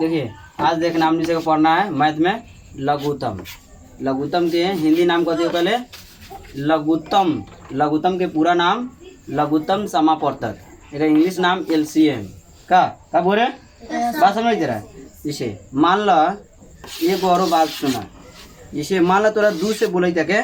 देखिए आज देखना हम जिसे पढ़ना है मैथ में लघुत्तम। लघुत्तम के हिंदी नाम कहते हैं पहले लघुत्तम। लघुत्तम के पूरा नाम लघुत्तम समापवर्तक, एक इंग्लिश नाम LCM का बोले बात समझ दे रहा है। जैसे मान लो एक और बात सुना, जैसे मान लो तोरा दू से बोले तके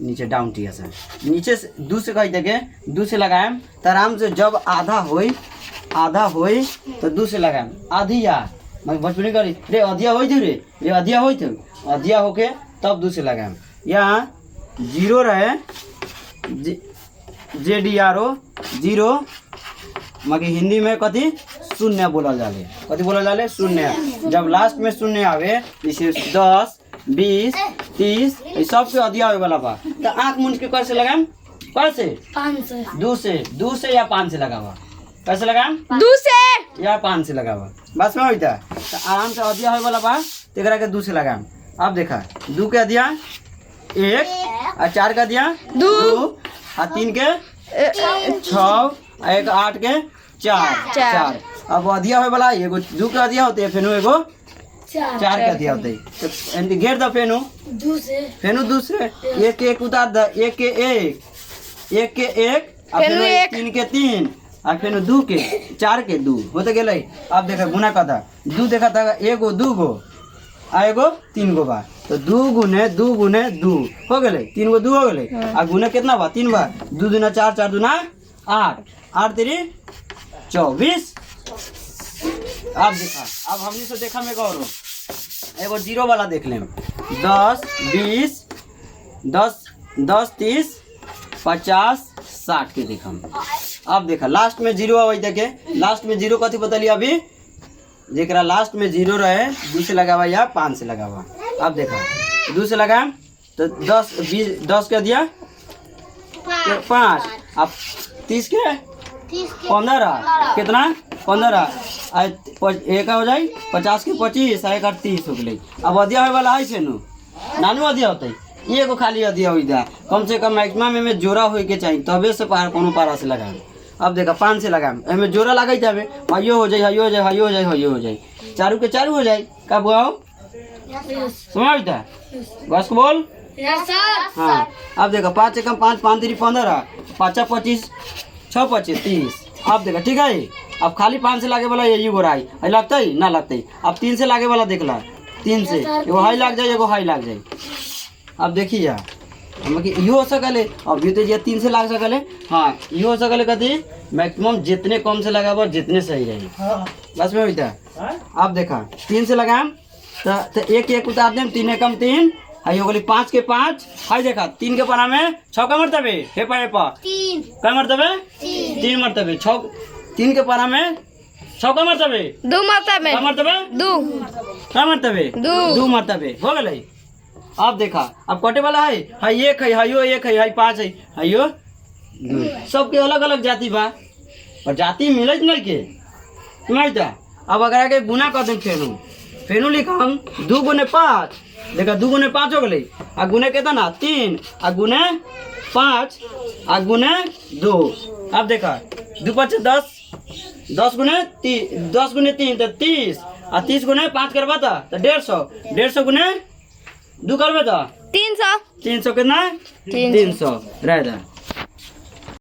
नीचे डाउन टिया से नीचे से दू से कही तके दू से लगाएम तो आराम से जब आधा होई तो दू से लगाएम आधिया मैं बचपन करी रे अधिया हो रे अधिया हो अधिया होके तब दू से लगाएम। यहाँ जीरो रहे JDRO जीरो मगर हिंदी में कथी शून्य बोला जाले, कथी बोला जाले शून्य। जब लास्ट में शून्य आवे जैसे 10 20 30 सब के अधिया होए वाला बा तो आँख मुंज के कैसे लगाएम कैसे 5 से दू से या 5 से लगावा कैसे लगाएम 2 से या 5 से लगावा बस में होता तो आराम से अधिया होए वाला बा तेकरा के 2 से लगाएम। अब देखा 2 के अधिया 1 और 4 का अधिया 2 और 3 के 6 और 1 8 के 4। अब अधिया होए वाला एगो 2 के अधिया होते फेनु एगो 4 के अधिया होते तो घेर द फेनु 2 से फेनु दूसरे 1 के 1 उतार द 1 के 1 के 1 और फेनु 3 के 3 और फेनु 2 के 4 के 2 होते गेलै। अब देखा गुना का था 2 देखा था एगो 2 गो आ एगो 3 गो बा तो 2 गुने 2 हो गेलै 3 गो 2 हो गेलै आ गुने कितना बा 3 बार 2 दूना 4 4 दूना 8 8 तेरी 24। अब देखा अब हमने से देखा में और एगो जीरो वाला देख लें 10 20 10 10 30 50 60 के देखा। अब देखा लास्ट में जीरो आवे देखे लास्ट में जीरो कथी बतलिए अभी जेकरा लास्ट में जीरो रहे 2 से लगावा या 5 से लगावा। अब देखा 2 से लगाएं तो 10 20 10 के दिया 5 अब 30 के 15 कितना 15 एक हो जाए 50 के 25 1 और 30 हो गई। अब अधिया होए वाला है फेनु नानू अधिया होते एगो खाली अधिया हो जाए कम से कम मैक्सिमम में जोड़ा होए के चाहिए तबे से पार कोनो पारा से लगाए। अब देखा 5 से लगाएम एमे जोड़ा लगे जाए हयो हो जाए हयो हो जाए हयो हो जाए हयो हो जाए चारू के चारू हो जाए का बुआओ समझता बस को बोल हाँ। अब देखा 5 से कम 5 5 3 15 5 25 6 25 30। अब देखा ठीक है अब खाली 5 से लागे वाला यही गोरा है लगता ही ना लगता ही। अब 3 से लागे वाला देख ला 3 से एगो हाई लग जाए एगो हाई लग जाए। अब देखिए यार हम कि यो हो सकले अभी तो ये 3 से लाग सकले हाँ यो हो सकले कथी मैक्सिमम जितने कम से लगाबो जितने सही रही बस में होता है। अब देखा 3 से लगाम तो 1 1 उतार देम 3 एकम 3 हाई हो गई 5 के 5 हाई देखा 3 के पारा में 6 का मरतबे हे पा 3 का मरतबे 3 मरतबे 6 3 के पारा में 6 का मरतबे 2 मरतबे का मरतबे 2 का मरतबे 2 मरतबे हो गई। अब देखा अब कटे वाला है हाई 1 है हाइयो 1 है हाई 5 है हाइयो 2 सबके अलग अलग जाति बा और जाति मिलत नहीं के समझता। अब अगर आके गुना कर दें फेनु लिखम 2 गुने 5 देखा 2 गुने 5 हो गई आ गुने कितना 3 आ गुने 5 आ गुने 2। अब देखा 2 5 10 10 गुने 3 तो 30 आ 30 गुने 5 करवा था तो 150 गुने 2 करवे तो 300 कितना 300 रह